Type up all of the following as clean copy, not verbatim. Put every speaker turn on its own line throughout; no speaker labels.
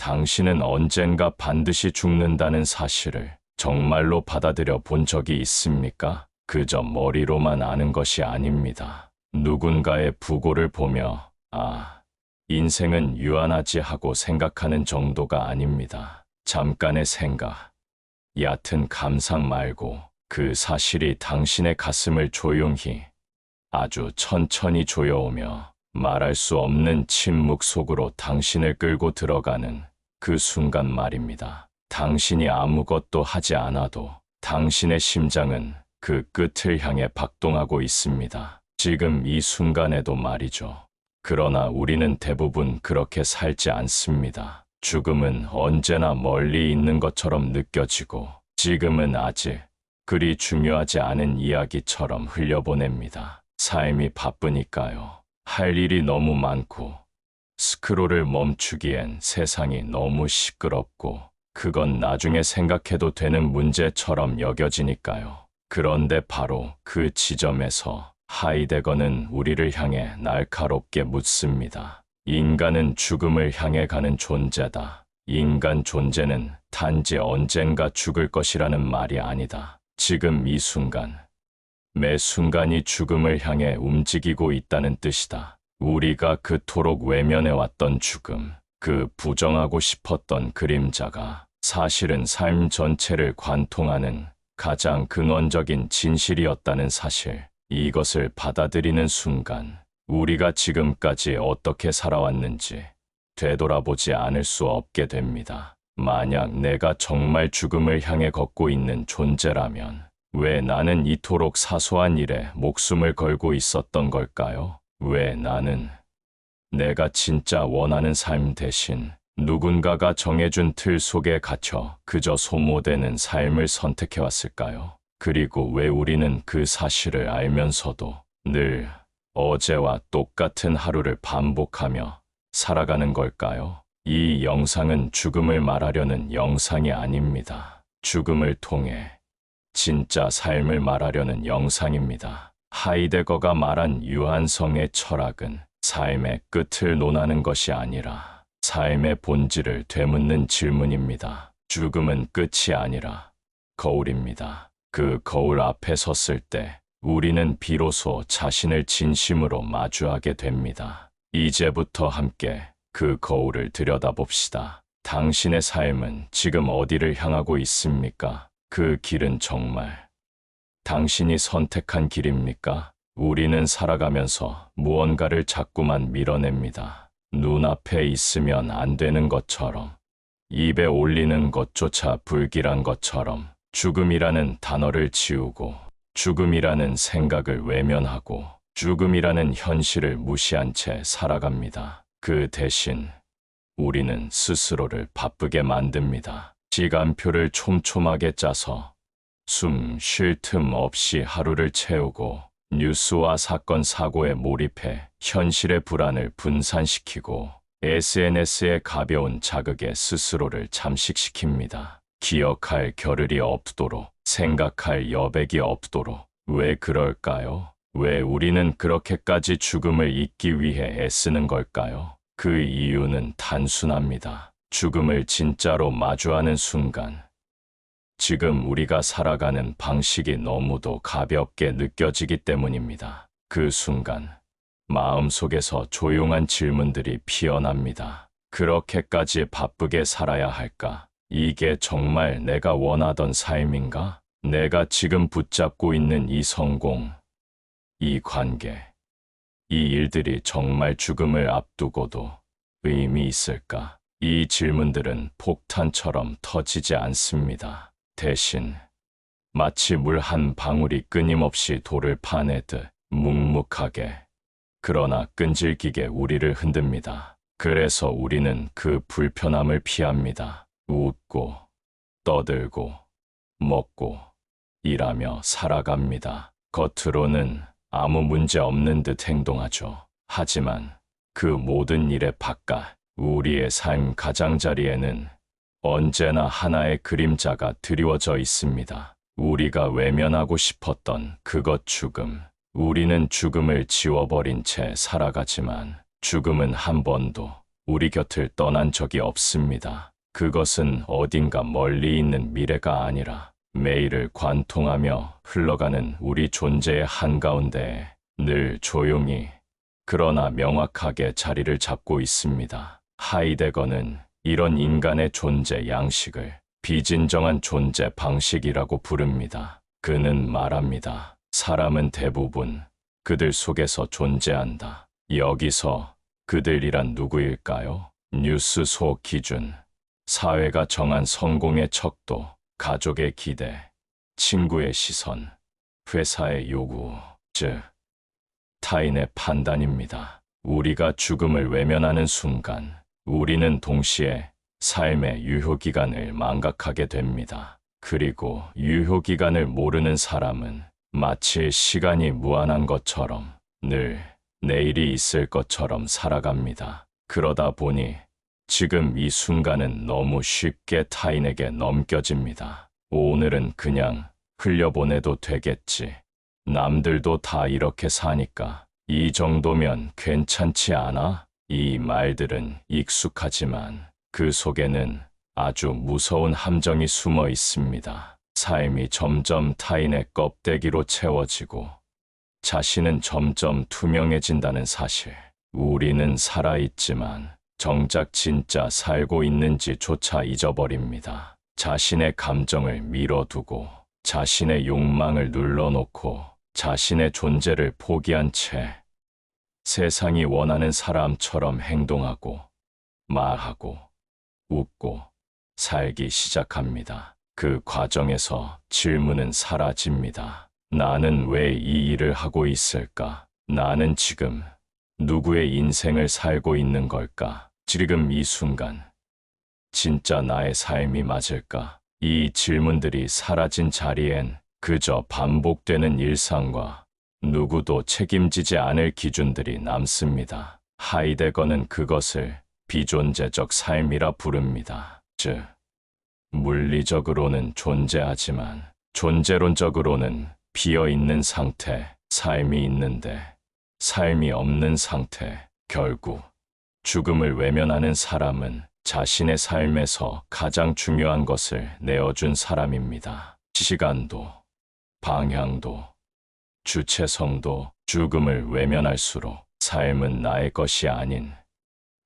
당신은 언젠가 반드시 죽는다는 사실을 정말로 받아들여 본 적이 있습니까? 그저 머리로만 아는 것이 아닙니다. 누군가의 부고를 보며 인생은 유한하지 하고 생각하는 정도가 아닙니다. 잠깐의 생각, 얕은 감상 말고 그 사실이 당신의 가슴을 조용히 아주 천천히 조여오며 말할 수 없는 침묵 속으로 당신을 끌고 들어가는 그 순간 말입니다. 당신이 아무것도 하지 않아도 당신의 심장은 그 끝을 향해 박동하고 있습니다. 지금 이 순간에도 말이죠. 그러나 우리는 대부분 그렇게 살지 않습니다. 죽음은 언제나 멀리 있는 것처럼 느껴지고 지금은 아직 그리 중요하지 않은 이야기처럼 흘려보냅니다. 삶이 바쁘니까요. 할 일이 너무 많고 스크롤을 멈추기엔 세상이 너무 시끄럽고 그건 나중에 생각해도 되는 문제처럼 여겨지니까요. 그런데 바로 그 지점에서 하이데거는 우리를 향해 날카롭게 묻습니다. 인간은 죽음을 향해 가는 존재다. 인간 존재는 단지 언젠가 죽을 것이라는 말이 아니다. 지금 이 순간, 매 순간이 죽음을 향해 움직이고 있다는 뜻이다. 우리가 그토록 외면해왔던 죽음, 그 부정하고 싶었던 그림자가 사실은 삶 전체를 관통하는 가장 근원적인 진실이었다는 사실, 이것을 받아들이는 순간 우리가 지금까지 어떻게 살아왔는지 되돌아보지 않을 수 없게 됩니다. 만약 내가 정말 죽음을 향해 걷고 있는 존재라면 왜 나는 이토록 사소한 일에 목숨을 걸고 있었던 걸까요? 왜 나는 내가 진짜 원하는 삶 대신 누군가가 정해준 틀 속에 갇혀 그저 소모되는 삶을 선택해왔을까요? 그리고 왜 우리는 그 사실을 알면서도 늘 어제와 똑같은 하루를 반복하며 살아가는 걸까요? 이 영상은 죽음을 말하려는 영상이 아닙니다. 죽음을 통해 진짜 삶을 말하려는 영상입니다. 하이데거가 말한 유한성의 철학은 삶의 끝을 논하는 것이 아니라 삶의 본질을 되묻는 질문입니다. 죽음은 끝이 아니라 거울입니다. 그 거울 앞에 섰을 때 우리는 비로소 자신을 진심으로 마주하게 됩니다. 이제부터 함께 그 거울을 들여다봅시다. 당신의 삶은 지금 어디를 향하고 있습니까? 그 길은 정말 당신이 선택한 길입니까? 우리는 살아가면서 무언가를 자꾸만 밀어냅니다. 눈앞에 있으면 안 되는 것처럼, 입에 올리는 것조차 불길한 것처럼 죽음이라는 단어를 지우고 죽음이라는 생각을 외면하고 죽음이라는 현실을 무시한 채 살아갑니다. 그 대신 우리는 스스로를 바쁘게 만듭니다. 시간표를 촘촘하게 짜서 숨 쉴 틈 없이 하루를 채우고 뉴스와 사건 사고에 몰입해 현실의 불안을 분산시키고 SNS의 가벼운 자극에 스스로를 잠식시킵니다. 기억할 겨를이 없도록, 생각할 여백이 없도록. 왜 그럴까요? 왜 우리는 그렇게까지 죽음을 잊기 위해 애쓰는 걸까요? 그 이유는 단순합니다. 죽음을 진짜로 마주하는 순간, 지금 우리가 살아가는 방식이 너무도 가볍게 느껴지기 때문입니다. 그 순간, 마음속에서 조용한 질문들이 피어납니다. 그렇게까지 바쁘게 살아야 할까? 이게 정말 내가 원하던 삶인가? 내가 지금 붙잡고 있는 이 성공, 이 관계, 이 일들이 정말 죽음을 앞두고도 의미 있을까? 이 질문들은 폭탄처럼 터지지 않습니다. 대신 마치 물 한 방울이 끊임없이 돌을 파내듯 묵묵하게, 그러나 끈질기게 우리를 흔듭니다. 그래서 우리는 그 불편함을 피합니다. 웃고, 떠들고, 먹고, 일하며 살아갑니다. 겉으로는 아무 문제 없는 듯 행동하죠. 하지만 그 모든 일의 바깥, 우리의 삶 가장자리에는 언제나 하나의 그림자가 드리워져 있습니다. 우리가 외면하고 싶었던 그것 죽음. 우리는 죽음을 지워버린 채 살아가지만 죽음은 한 번도 우리 곁을 떠난 적이 없습니다. 그것은 어딘가 멀리 있는 미래가 아니라 매일을 관통하며 흘러가는 우리 존재의 한가운데에 늘 조용히 그러나 명확하게 자리를 잡고 있습니다. 하이데거는 이런 인간의 존재 양식을 비진정한 존재 방식이라고 부릅니다. 그는 말합니다. 사람은 대부분 그들 속에서 존재한다. 여기서 그들이란 누구일까요? 뉴스 속 기준, 사회가 정한 성공의 척도, 가족의 기대, 친구의 시선, 회사의 요구, 즉 타인의 판단입니다. 우리가 죽음을 외면하는 순간 우리는 동시에 삶의 유효기간을 망각하게 됩니다. 그리고 유효기간을 모르는 사람은 마치 시간이 무한한 것처럼 늘 내일이 있을 것처럼 살아갑니다. 그러다 보니 지금 이 순간은 너무 쉽게 타인에게 넘겨집니다. 오늘은 그냥 흘려보내도 되겠지. 남들도 다 이렇게 사니까 이 정도면 괜찮지 않아? 이 말들은 익숙하지만 그 속에는 아주 무서운 함정이 숨어 있습니다. 삶이 점점 타인의 껍데기로 채워지고 자신은 점점 투명해진다는 사실. 우리는 살아있지만 정작 진짜 살고 있는지조차 잊어버립니다. 자신의 감정을 밀어두고 자신의 욕망을 눌러놓고 자신의 존재를 포기한 채 세상이 원하는 사람처럼 행동하고 말하고 웃고 살기 시작합니다. 그 과정에서 질문은 사라집니다. 나는 왜 이 일을 하고 있을까? 나는 지금 누구의 인생을 살고 있는 걸까? 지금 이 순간 진짜 나의 삶이 맞을까? 이 질문들이 사라진 자리엔 그저 반복되는 일상과 누구도 책임지지 않을 기준들이 남습니다. 하이데거는 그것을 비존재적 삶이라 부릅니다. 즉, 물리적으로는 존재하지만 존재론적으로는 비어있는 상태, 삶이 있는데 삶이 없는 상태. 결국 죽음을 외면하는 사람은 자신의 삶에서 가장 중요한 것을 내어준 사람입니다. 시간도, 방향도, 주체성도. 죽음을 외면할수록 삶은 나의 것이 아닌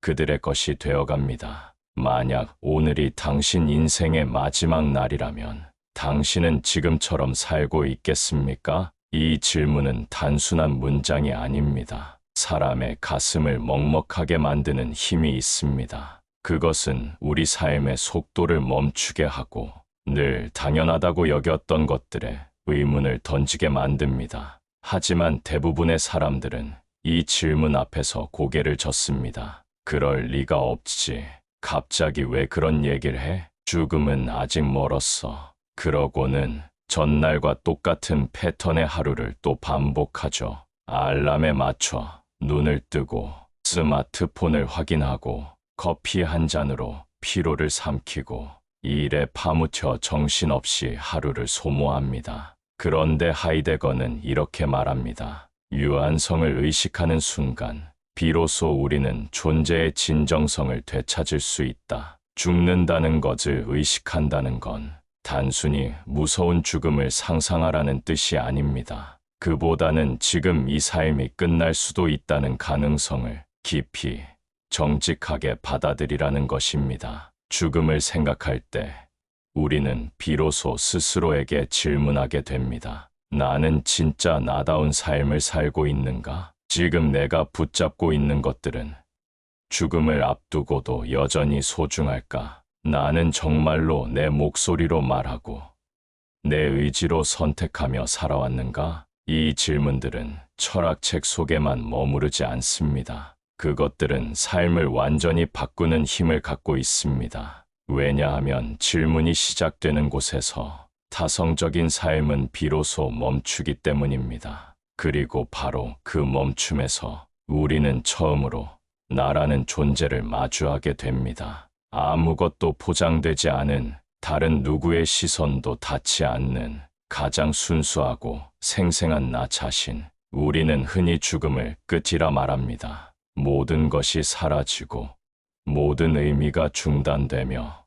그들의 것이 되어갑니다. 만약 오늘이 당신 인생의 마지막 날이라면 당신은 지금처럼 살고 있겠습니까? 이 질문은 단순한 문장이 아닙니다. 사람의 가슴을 먹먹하게 만드는 힘이 있습니다. 그것은 우리 삶의 속도를 멈추게 하고 늘 당연하다고 여겼던 것들에 의문을 던지게 만듭니다. 하지만 대부분의 사람들은 이 질문 앞에서 고개를 젓습니다. 그럴 리가 없지. 갑자기 왜 그런 얘기를 해? 죽음은 아직 멀었어. 그러고는 전날과 똑같은 패턴의 하루를 또 반복하죠. 알람에 맞춰 눈을 뜨고 스마트폰을 확인하고 커피 한 잔으로 피로를 삼키고 일에 파묻혀 정신없이 하루를 소모합니다. 그런데 하이데거는 이렇게 말합니다. 유한성을 의식하는 순간 비로소 우리는 존재의 진정성을 되찾을 수 있다. 죽는다는 것을 의식한다는 건 단순히 무서운 죽음을 상상하라는 뜻이 아닙니다. 그보다는 지금 이 삶이 끝날 수도 있다는 가능성을 깊이 정직하게 받아들이라는 것입니다. 죽음을 생각할 때 우리는 비로소 스스로에게 질문하게 됩니다. 나는 진짜 나다운 삶을 살고 있는가? 지금 내가 붙잡고 있는 것들은 죽음을 앞두고도 여전히 소중할까? 나는 정말로 내 목소리로 말하고 내 의지로 선택하며 살아왔는가? 이 질문들은 철학책 속에만 머무르지 않습니다. 그것들은 삶을 완전히 바꾸는 힘을 갖고 있습니다. 왜냐하면 질문이 시작되는 곳에서 타성적인 삶은 비로소 멈추기 때문입니다. 그리고 바로 그 멈춤에서 우리는 처음으로 나라는 존재를 마주하게 됩니다. 아무것도 포장되지 않은 다른 누구의 시선도 닿지 않는 가장 순수하고 생생한 나 자신. 우리는 흔히 죽음을 끝이라 말합니다. 모든 것이 사라지고 모든 의미가 중단되며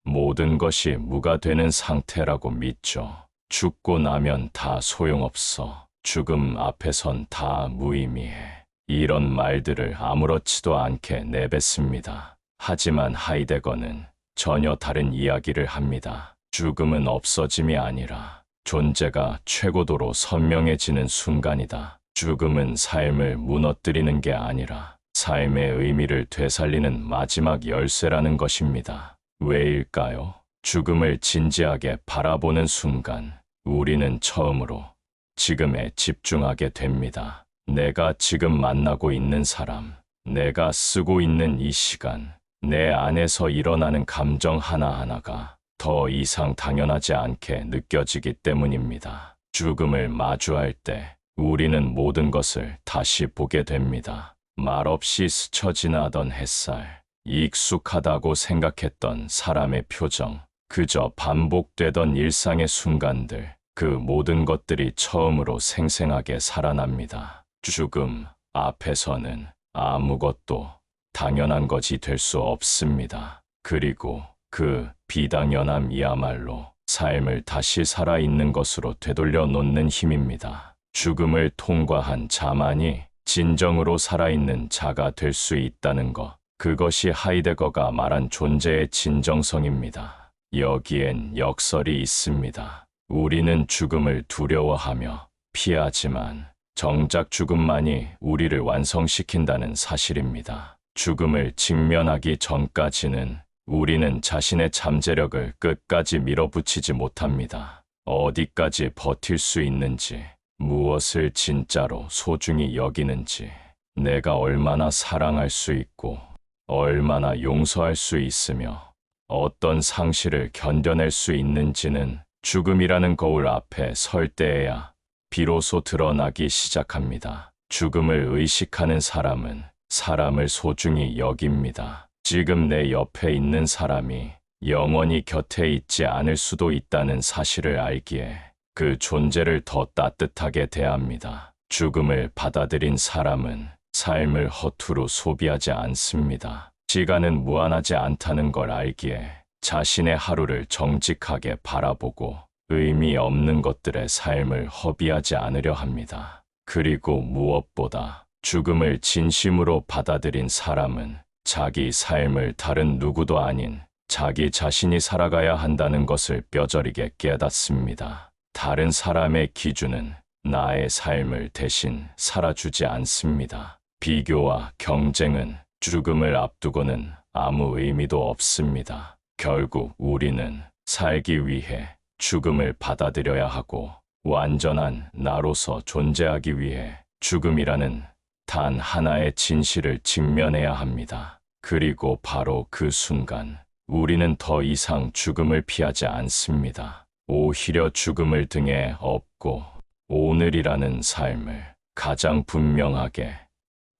모든 것이 무가 되는 상태라고 믿죠. 죽고 나면 다 소용없어. 죽음 앞에선 다 무의미해. 이런 말들을 아무렇지도 않게 내뱉습니다. 하지만 하이데거는 전혀 다른 이야기를 합니다. 죽음은 없어짐이 아니라 존재가 최고도로 선명해지는 순간이다. 죽음은 삶을 무너뜨리는 게 아니라 삶의 의미를 되살리는 마지막 열쇠라는 것입니다. 왜일까요? 죽음을 진지하게 바라보는 순간 우리는 처음으로 지금에 집중하게 됩니다. 내가 지금 만나고 있는 사람, 내가 쓰고 있는 이 시간, 내 안에서 일어나는 감정 하나하나가 더 이상 당연하지 않게 느껴지기 때문입니다. 죽음을 마주할 때 우리는 모든 것을 다시 보게 됩니다. 말없이 스쳐 지나던 햇살, 익숙하다고 생각했던 사람의 표정, 그저 반복되던 일상의 순간들, 그 모든 것들이 처음으로 생생하게 살아납니다. 죽음 앞에서는 아무것도 당연한 것이 될 수 없습니다. 그리고 그 비당연함이야말로 삶을 다시 살아있는 것으로 되돌려 놓는 힘입니다. 죽음을 통과한 자만이 진정으로 살아있는 자가 될 수 있다는 것, 그것이 하이데거가 말한 존재의 진정성입니다. 여기엔 역설이 있습니다. 우리는 죽음을 두려워하며 피하지만 정작 죽음만이 우리를 완성시킨다는 사실입니다. 죽음을 직면하기 전까지는 우리는 자신의 잠재력을 끝까지 밀어붙이지 못합니다. 어디까지 버틸 수 있는지, 무엇을 진짜로 소중히 여기는지, 내가 얼마나 사랑할 수 있고 얼마나 용서할 수 있으며 어떤 상실을 견뎌낼 수 있는지는 죽음이라는 거울 앞에 설 때에야 비로소 드러나기 시작합니다. 죽음을 의식하는 사람은 사람을 소중히 여깁니다. 지금 내 옆에 있는 사람이 영원히 곁에 있지 않을 수도 있다는 사실을 알기에 그 존재를 더 따뜻하게 대합니다. 죽음을 받아들인 사람은 삶을 허투루 소비하지 않습니다. 시간은 무한하지 않다는 걸 알기에 자신의 하루를 정직하게 바라보고 의미 없는 것들의 삶을 허비하지 않으려 합니다. 그리고 무엇보다 죽음을 진심으로 받아들인 사람은 자기 삶을 다른 누구도 아닌 자기 자신이 살아가야 한다는 것을 뼈저리게 깨닫습니다. 다른 사람의 기준은 나의 삶을 대신 살아주지 않습니다. 비교와 경쟁은 죽음을 앞두고는 아무 의미도 없습니다. 결국 우리는 살기 위해 죽음을 받아들여야 하고 완전한 나로서 존재하기 위해 죽음이라는 단 하나의 진실을 직면해야 합니다. 그리고 바로 그 순간 우리는 더 이상 죽음을 피하지 않습니다. 오히려 죽음을 등에 업고 오늘이라는 삶을 가장 분명하게,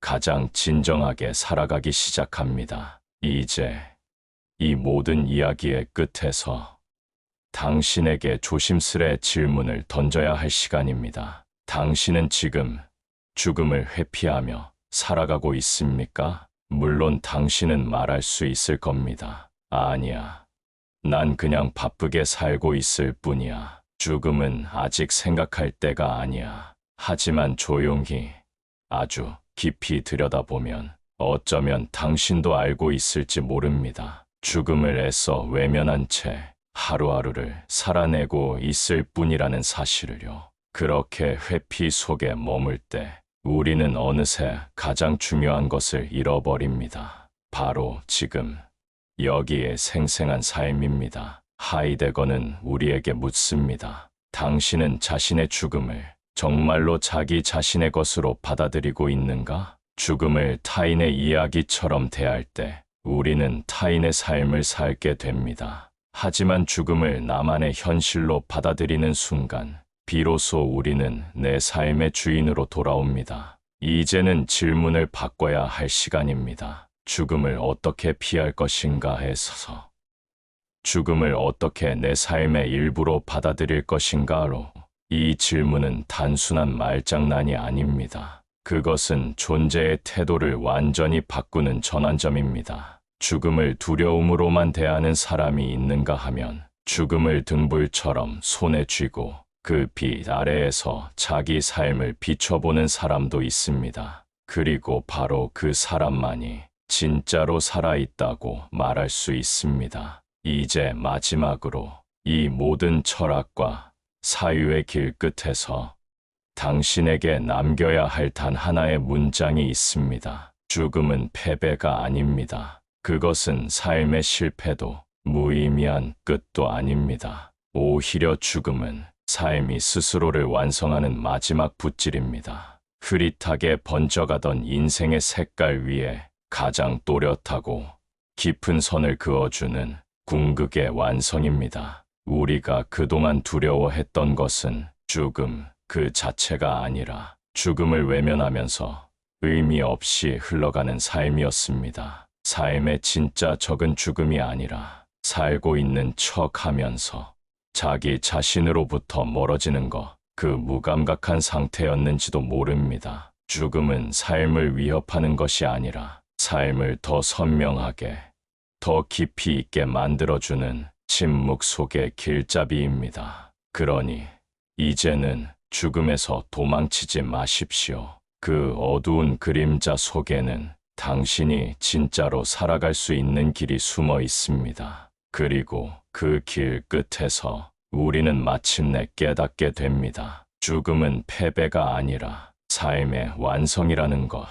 가장 진정하게 살아가기 시작합니다. 이제 이 모든 이야기의 끝에서 당신에게 조심스레 질문을 던져야 할 시간입니다. 당신은 지금 죽음을 회피하며 살아가고 있습니까? 물론 당신은 말할 수 있을 겁니다. 아니야. 난 그냥 바쁘게 살고 있을 뿐이야. 죽음은 아직 생각할 때가 아니야. 하지만 조용히, 아주 깊이 들여다보면 어쩌면 당신도 알고 있을지 모릅니다. 죽음을 애써 외면한 채 하루하루를 살아내고 있을 뿐이라는 사실을요. 그렇게 회피 속에 머물 때 우리는 어느새 가장 중요한 것을 잃어버립니다. 바로 지금, 여기에 생생한 삶입니다. 하이데거는 우리에게 묻습니다. 당신은 자신의 죽음을 정말로 자기 자신의 것으로 받아들이고 있는가? 죽음을 타인의 이야기처럼 대할 때 우리는 타인의 삶을 살게 됩니다. 하지만 죽음을 나만의 현실로 받아들이는 순간 비로소 우리는 내 삶의 주인으로 돌아옵니다. 이제는 질문을 바꿔야 할 시간입니다. 죽음을 어떻게 피할 것인가에서 죽음을 어떻게 내 삶의 일부로 받아들일 것인가로, 이 질문은 단순한 말장난이 아닙니다. 그것은 존재의 태도를 완전히 바꾸는 전환점입니다. 죽음을 두려움으로만 대하는 사람이 있는가 하면 죽음을 등불처럼 손에 쥐고 그 빛 아래에서 자기 삶을 비춰보는 사람도 있습니다. 그리고 바로 그 사람만이 진짜로 살아있다고 말할 수 있습니다. 이제 마지막으로 이 모든 철학과 사유의 길 끝에서 당신에게 남겨야 할 단 하나의 문장이 있습니다. 죽음은 패배가 아닙니다. 그것은 삶의 실패도 무의미한 끝도 아닙니다. 오히려 죽음은 삶이 스스로를 완성하는 마지막 붓질입니다. 흐릿하게 번져가던 인생의 색깔 위에 가장 또렷하고 깊은 선을 그어주는 궁극의 완성입니다. 우리가 그동안 두려워했던 것은 죽음 그 자체가 아니라 죽음을 외면하면서 의미 없이 흘러가는 삶이었습니다. 삶의 진짜 적은 죽음이 아니라 살고 있는 척 하면서 자기 자신으로부터 멀어지는 것, 그 무감각한 상태였는지도 모릅니다. 죽음은 삶을 위협하는 것이 아니라 삶을 더 선명하게, 더 깊이 있게 만들어주는 침묵 속의 길잡이입니다. 그러니 이제는 죽음에서 도망치지 마십시오. 그 어두운 그림자 속에는 당신이 진짜로 살아갈 수 있는 길이 숨어 있습니다. 그리고 그 길 끝에서 우리는 마침내 깨닫게 됩니다. 죽음은 패배가 아니라 삶의 완성이라는 것.